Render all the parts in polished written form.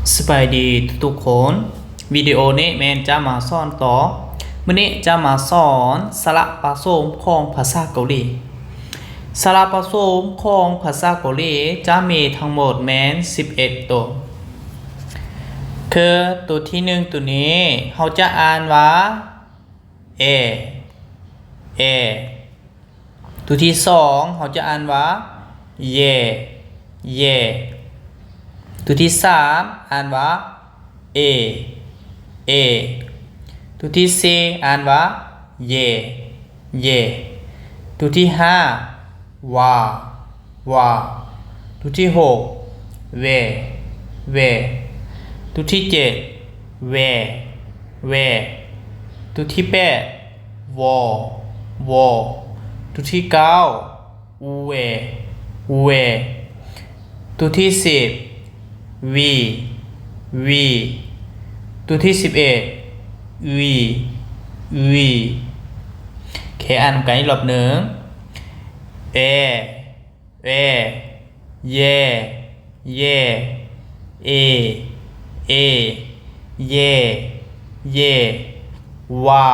สบายดีทุกคนวิดีโอนี้แมนจะมาสอนต่อมื้อนี้จะมาสอนสระผสมของภาษาเกาหลีสระผสมของภาษาเกาหลีจะมีทั้งหมดแมน11ตัวคือตัวที่1ตัวนี้เขาจะอ่านว่าเอตัวที่2เขาจะอ่านว่าเยตัวที่3อ่านว่าเอตัวที่4อ่านว่าเยตัวที่5วาตัวที่6เวตัวที่7เวตัวที่8วตัวที่9เวตัวที่10วีตัวที่11วีแค่อ่านกันอีกรอบหนึ่งเยเยวา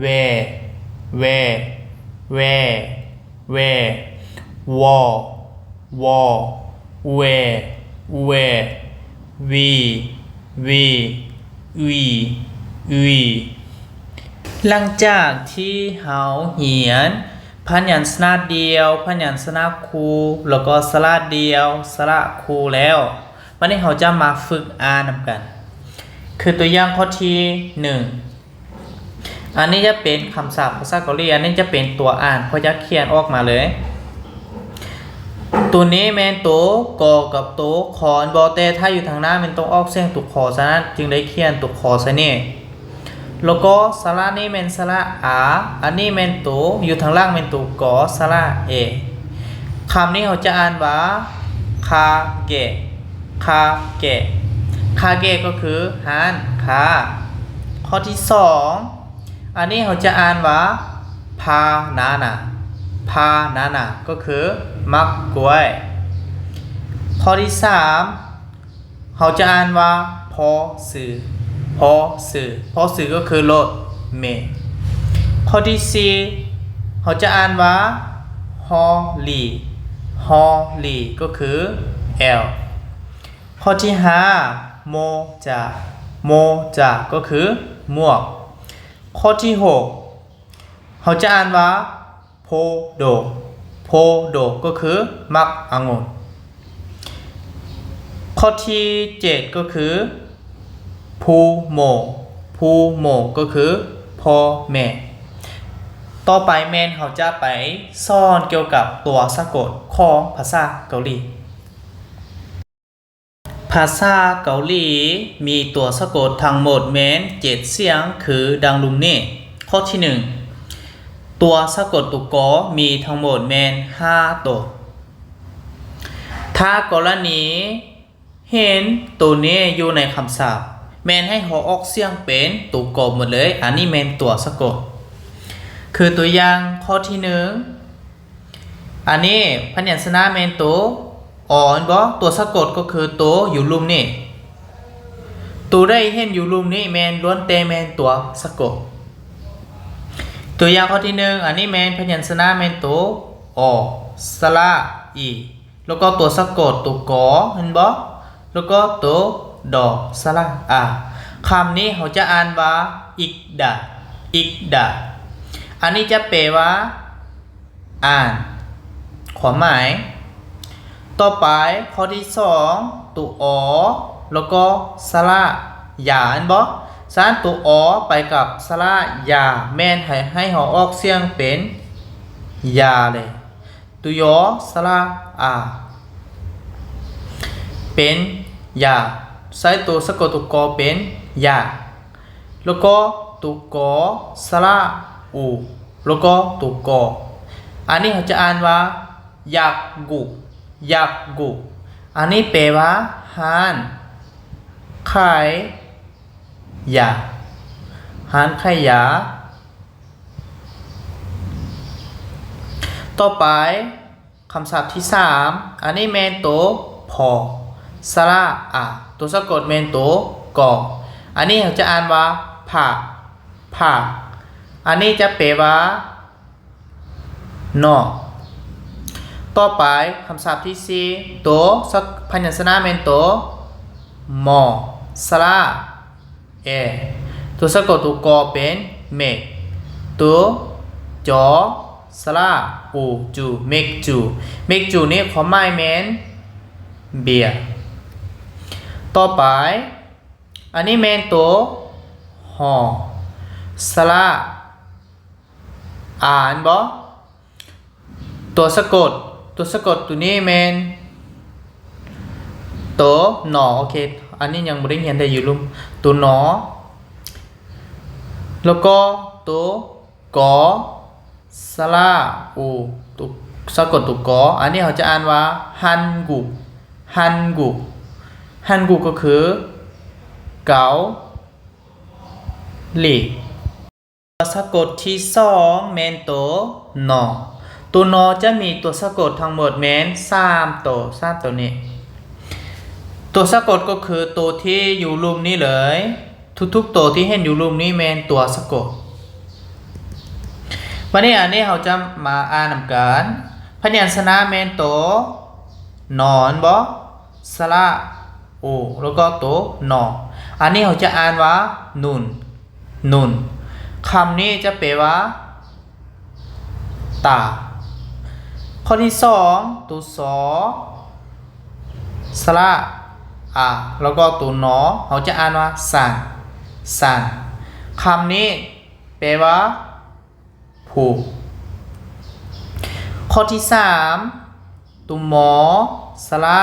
เวววีหลังจากที่เราเรียนพยัญชนะเดียวพยัญชนะคู่แล้วก็สระเดียวสระคู่แล้ววันนี้เราจะมาฝึกอ่านกันคือตัวอย่างข้อที่1อันนี้จะเป็นคำศัพท์ภาษาเกาหลีอันนี้จะเป็นตัวอ่านเพราะจะเขียนออกมาเลยตัวนี้แมนตัวกอกับตัวคอนบอเตถ้าอยู่ทางหน้ามันต้องออกเสียงตัวคอซะนั้นจึงได้เขียนตัวคอซะนี่แล้วก็สระนี้แมนสระอาอันนี้แมนตัวอยู่ทางล่างแมนตัวกอสระเอคำนี้เขาจะอ่านว่าคาเกะก็คือหันคาข้อที่2อันนี้เขาจะอ่านว่าพานานาก็คือมักกล้วยข้อที่3เขาจะอ่านว่าพอสื่อก็คือรถเมล์ข้อที่4เขาจะอ่านว่าฮอลีก็คือแอลข้อที่5โมจาก็คือหมวกข้อที่6เขาจะอ่านว่าโพโดก็คือมักองุ่นข้อที่7ก็คือภูโมก็คือพ่อแม่ต่อไปแมนเขาจะไปสอนเกี่ยวกับตัวสะกดของภาษาเกาหลีภาษาเกาหลีมีตัวสะกดทั้งหมดแมน7เสียงคือดังลุมนี้ข้อที่1ตัวสะกดตุกอมีทั้งหมดแมน5ตัวถ้ากรณีเห็นตัวนี้อยู่ในคำศัพท์แมนให้เขาออกเสียงเป็นตุกอหมดเลยอันนี้แมนตัวสะกดคือตัวอย่างข้อที่1อันนี้พยัญชนะแมนตัวตัวสะกดก็คือตัวอยู่ลุมนี่ตัวได้เห็นอยู่ลุมนี่แมนล้วนแต่แมนตัวสะกดตัวอย่างข้อที่1อันนี้แมนพยัญชนะแมนตัวสระอีแล้วก็ตัวสะกดตัวกอเห็นบ่แล้วก็ตัวดอสระอาคำนี้เขาจะอ่านว่าอิกดาอันนี้จะแปลว่าอ่านความหมายต่อไปข้อที่2ตัวแล้วก็สระยาเห็นบ่สานตัวไปกับสระยาแม่นให้เขาออกเสียงเป็นยาเลยตัวยอสระอาเป็นยาใช้ตัวสะกดตัวกอเป็นยาแล้วก็ตัวกอสระอูแล้วก็ตัวกออันนี้เขาจะอ่านว่ายักกุอันนี้แปลว่าหานขายยาหานขายยา ต่อไปคำศัพท์ที่3อันนี้แมนโตพอ สระอาตัวสะกดเมนตัวก่ออันนี้เขาจะอ่านว่าผักผักอันนี้จะแปลว่านอกต่อไปคำศัพท์ที่สี่ตัวพยัญชนะเมนตัวมอสระเอตัวสะกดตัวกอเป็นเมกตัวจอสระอูจูเมกจูเมกจูนี่ความหมายเมนเบียร์ต่อไปอันนี้เมนตัวหอสระอ่านบ่ตัวสะกดตัวนี้เมนตัวหนอโอเคอันนี้ยังไม่ได้เรียนได้อยู่ลุมตัวหนอแล้วก็ตัวกอสระอูตัวสะกดตัวกออันนี้เขาจะอ่านว่าฮันกุฮันกุฮันกุก็คือเกาหลีตัวสะกดที่สองเมนตัวนอตัวนอจะมีตัวสะกดทั้งหมดเมน3ตัวนี้ตัวสะกดก็คือตัวที่อยู่รูปนี้เลยทุกๆตัวที่เห็นอยู่รูปนี้เมนตัวสะกดวันนี้อันนี้เราจะมาอ่านนำกันพยัญชนะเมนตัวนอนบ่สระโอแล้วก็ตัวนออันนี้เราจะอ่านว่านุนคำนี้จะแปลว่าตาข้อที่สองตัวสอสระอาแล้วก็ตัวนอเขาจะอ่านว่าสันคำนี้แปลว่าผูกข้อที่สามตัวหมอสระ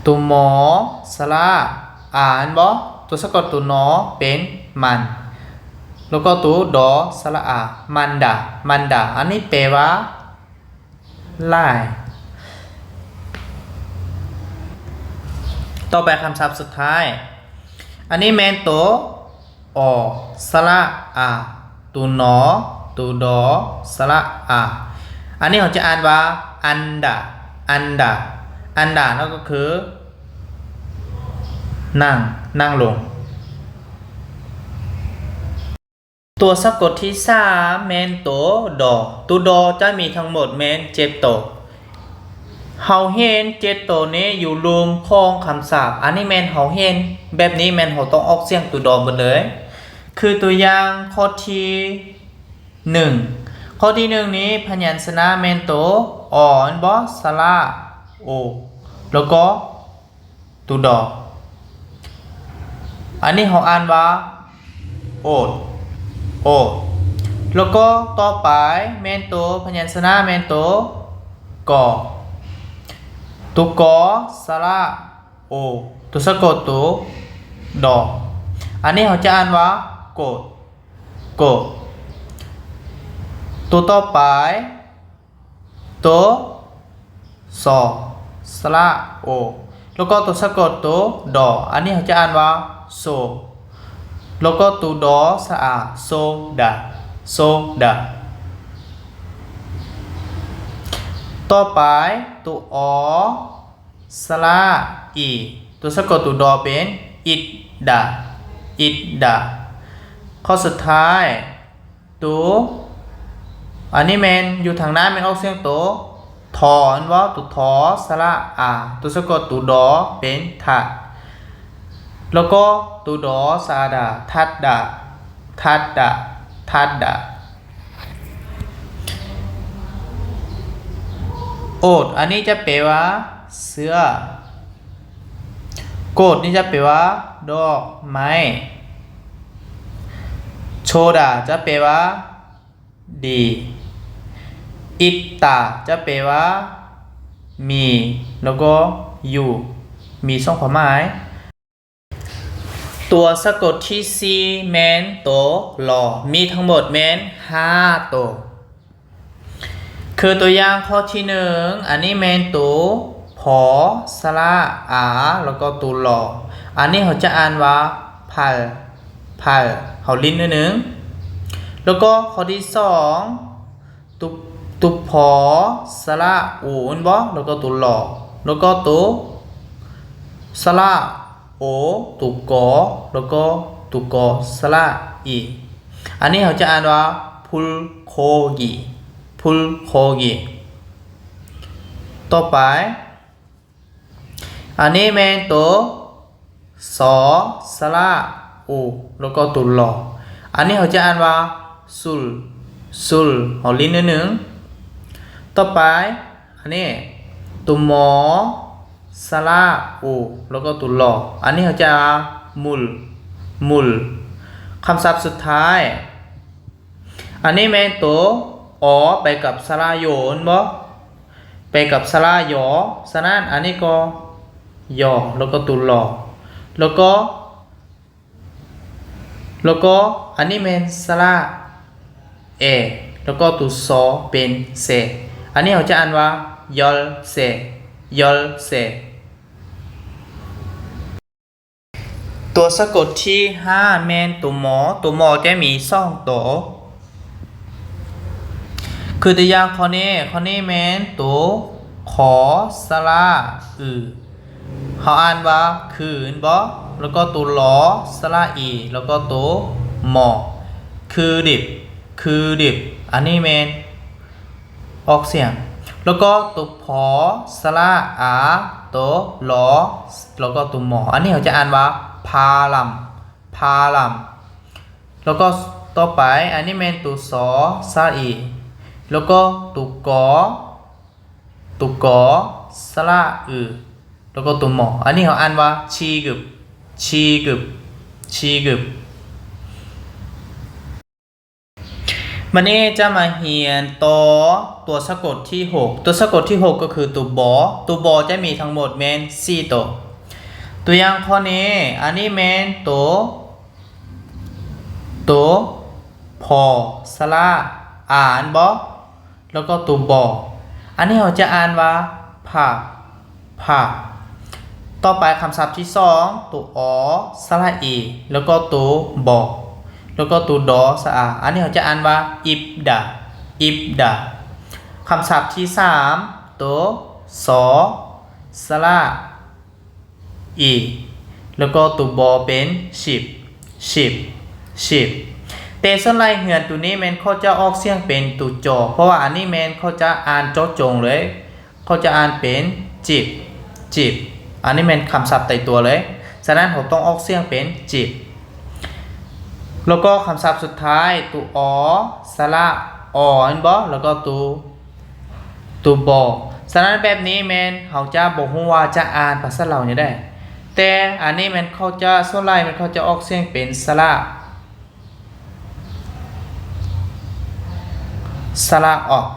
ตัวหมอสระอ่านบ่ตัวสะกดตัวนอเป็นมันแล้วก็ตัวดอสระอามันดาอันนี้แปลว่าลายต่อไปคำศัพท์สุดท้ายอันนี้แมนตัวอสระอาตัวนอตัวดอสระอาอันนี้เราจะอ่านว่าอันดานั่นก็คือนั่งลงตัวสะกดที่3เมนตัวดอจะมีทั้งหมดเมน7ตัวเฮาเห็น7ตัวนี้อยู่รวมของคำศัพท์อันนี้เมนเฮาเห็นแบบนี้เมนเฮาต้องออกเสียงตัวดอหมดเลยคือตัวอย่างข้อที่1ข้อที่1นี้พยัญชนะเมนตัวอ่อนบ่สระโอแล้วก็ตัวดออันนี้เขาอ่านว่าโอแล้วก็ต่อไปเมนโตพยัญชนะเมนโตกอตัวกอสระโอตัวสะกดตัวดออันนี้เขาจะอ่านว่าโกตัวต่อไปตัวสอสระโอแล้วก็ตัวสะกดตัวดออันนี้เขาจะอ่านว่าโซแล้วก็ตัวดอสะอาโซดาต่อไปตัวอสระอีตัวสะกดตัวดอเป็นอิดดาข้อสุดท้ายตัวอันนี้แมนอยู่ทางหน้าแมนออกเสียงตัวทอนว่าตัวทอสระอาตัวสะกดตัวดอเป็นทัดแล้วก็ตัวดอซาดาทัดดาโอดอันนี้จะแปลว่าเสื้อโกดนี่จะแปลว่าดอกไม้โชดาจะแปลว่าดีอิตตาจะแปลว่ามีแล้วก็อยู่มีสองความหมายตัวสะกดที่4แมนตัวหล่อมีทั้งหมดแมน5ตัวคือตัวอย่างข้อที่1อันนี้แมนตัวผอสระอาแล้วก็ตัวหล่ออันนี้เขาจะอ่านว่าพัลเขาลิ้นนิดนึงแล้วก็ข้อที่2ตัว ตุพอสระอูนบ่แล้วก็ตุหลอแล้วก็ตุสระโอตุกอแล้วก็ตุกอสระอีอันนี้เขาจะอ่านว่าพุลโคกีพุลโคกีต่อไปอันนี้แมนตัวสอสระอูแล้วก็ตุหลออันนี้เขาจะอ่านว่าซุลซุลเอาลิ้นนิดนึงต่อไปอันนี้ตุหมอสระอูแล้วก็ตุหลออันนี้เขาจะมุลมุลคำศัพท์สุดท้ายอันนี้แม่นตัวอ๋อไปกับสระโยนบ่ไปกับสระยอฉะนั้นอันนี้ก็ยอแล้วก็ตุหลอแล้วก็อันนี้แม่นสระเอแล้วก็ตุซอเป็นเซอันนี้เขาจะอ่านว่ายอลเซยอลเซตัวสะกดที่5แมนตัวหมอจะมี2ตัวคือตัวอย่างข้อนี้แมนตัวขอสระเขาอ่านว่าคืนบ่แล้วก็ตัวล้อสระอีแล้วก็ตัวหมอคือดิบอันนี้แมนออกเสียงแล้วก็ตัวพอสระอาตัวล้อแล้วก็ตัวหมออันนี้เขาจะอ่านว่าพาลัมแล้วก็ต่อไปอันนี้แมนตัวสอสระอีแล้วก็ตัวกอสระแล้วก็ตัวหมออันนี้เขาอ่านว่าชีกึบมันนี้จะมาเรียนตัวสะกดที่6ตัวสะกดที่6ก็คือตัวบอจะมีทั้งหมดแมน4ตัวอย่างข้อนี้อันนี้แมนตัวพอสระอ่านบ่แล้วก็ตัวบออันนี้เราจะอ่านว่าผ่าต่อไปคำศัพท์ที่2ตัวอสระอีแล้วก็ตัวบอแล้วก็ตัวดอสระอาอันนี้เราจะอ่านว่าอิบดาคำศัพท์ที่3ตัวสอสระอีแล้วก็ตัวบอเป็นชิบแต่ส่วนไรเหือนตัวนี้แมนเขาจะออกเสียงเป็นตัวจอเพราะว่าอันนี้แมนเขาจะอ่านจอจงเลยเขาจะอ่านเป็นจิบอันนี้แมนคำศัพท์ไต่ตัวเลยฉะนั้นผมต้องออกเสียงเป็นจิบแล้วก็คำศัพท์สุดท้ายตัวอสระออันบ่แล้วก็ตัวบอฉะนั้นแบบนี้แมนเขาจะบอกว่าจะอ่านภาษาเราเนี่ยได้แต่อันนี้แมนเขาจะส่วนไรมันเขาจะออกเสียงเป็นสระออก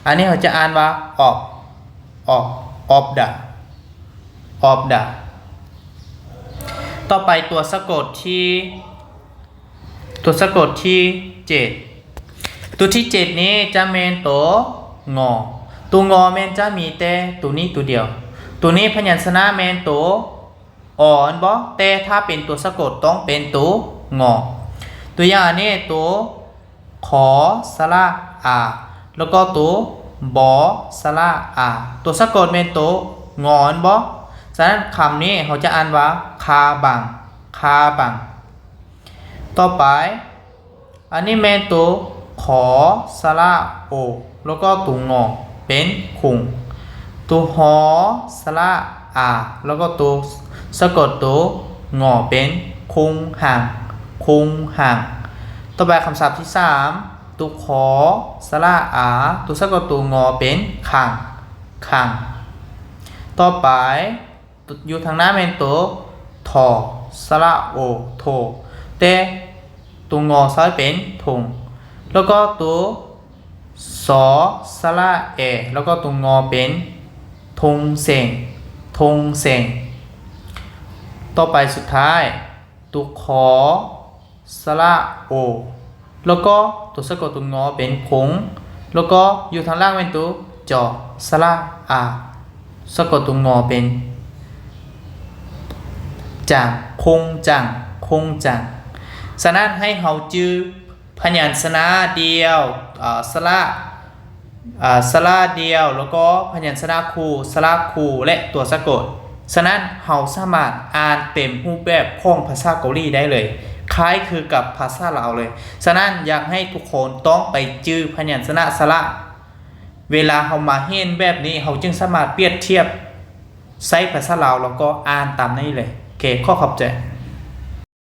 อันนี้เขาจะอ่านว่าออบดาต่อไปตัวสะกดที่7ตัวที่7นี้จะเมนตัวงอเมนจะมีแต่ตัวนี้ตัวเดียวตัวนี้พยัญชนะเมนตัวอ่อนบ่แต่ถ้าเป็นตัวสะกดต้องเป็นตัวงอตัวอย่างนี้ตัวขอสระอาแล้วก็ตัวบอสระอาตัวสะกดเมนตัวงอนบ่ฉะนั้นคำนี้เขาจะอ่านว่าคาบังต่อไปอันนี้แมนตัวขอสระโอแล้วก็ตัวงอเป็นคุงตัวหอสระอาแล้วก็ตัวสะกดตัวงอเป็นคุงห่างต่อไปคำศัพท์ที่3ตัวขอสระอาตัวสะกดตัวงอเป็นขังต่อไปอยู่ทางหน้าเป็นตัวทอสระโอโทแต่ตัวงอซ้ายเป็นทงแล้วก็ตัวสอสระเอแล้วก็ตัวงอเป็นทงเสงต่อไปสุดท้ายตัวขอสระโอแล้วก็ตัวสะกดตัวงอเป็นคงแล้วก็อยู่ทางล่างเป็นตัวจอสระอาสะกดตัวงอเป็นจังคงจังฉะนั้นให้เฮาจื้อพยัญชนะเดียวสระ สระเดียวแล้วก็พยัญชนะคู่สระคู่และตัวสะกดฉะนั้นเราสามารถอ่านเต็มรูปแบบของภาษาเกาหลีได้เลยคล้ายคือกับภาษาลาวเลยฉะนั้นอยากให้ทุกคนต้องไปจื้อพยัญชนะสระเวลาเรามาเห็นแบบนี้เราจึงสามารถเปรียบเทียบใช้ภาษาลาวแล้วก็อ่านตามนี้เลยโอเคข้อขอบใจ